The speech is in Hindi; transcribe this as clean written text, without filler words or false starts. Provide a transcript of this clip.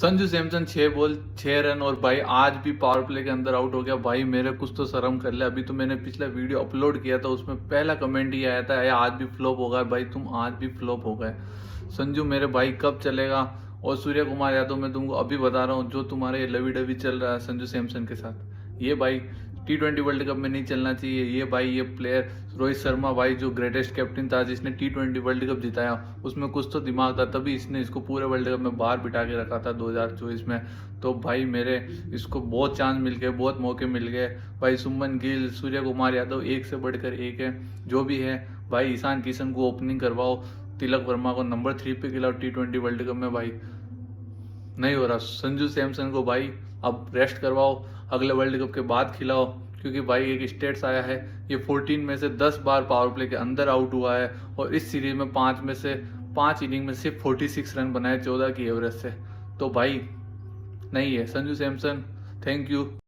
संजू सैमसन 6 बॉल 6 रन और भाई आज भी पावर प्ले के अंदर आउट हो गया। भाई मेरे कुछ तो शर्म कर ले। अभी तो मैंने पिछला वीडियो अपलोड किया था, उसमें पहला कमेंट ही आया था, आज भी फ्लॉप हो गया। भाई तुम आज भी फ्लॉप हो गए संजू मेरे भाई, कब चलेगा। और सूर्य कुमार यादव मैं तुमको अभी बता रहा हूँ, जो तुम्हारे ये लवी डवी चल रहा है संजू सैमसन के साथ, ये भाई T20 वर्ल्ड कप में नहीं चलना चाहिए। ये भाई ये प्लेयर रोहित शर्मा भाई जो ग्रेटेस्ट कैप्टन था, जिसने T20 वर्ल्ड कप जिताया, उसमें कुछ तो दिमाग था, तभी इसने इसको पूरे वर्ल्ड कप में बाहर बिठा के रखा था 2024 में। तो भाई मेरे इसको बहुत चांस मिल गए, बहुत मौके मिल गए भाई। सुमन गिल, सूर्य कुमार यादव एक से बढ़कर एक है, जो भी है भाई। ईशान किशन को ओपनिंग करवाओ, तिलक वर्मा को नंबर 3 पे खिलाओ T20 वर्ल्ड कप में। भाई नहीं हो रहा। संजू सैमसन को भाई अब रेस्ट करवाओ, अगले वर्ल्ड कप के बाद खिलाओ, क्योंकि भाई एक स्टेट्स आया है, ये 14 में से 10 बार पावर प्ले के अंदर आउट हुआ है, और इस सीरीज में 5 इनिंग में सिर्फ 46 रन बनाए 14 की एवरेज से। तो भाई नहीं है संजू सैमसन। Thank you.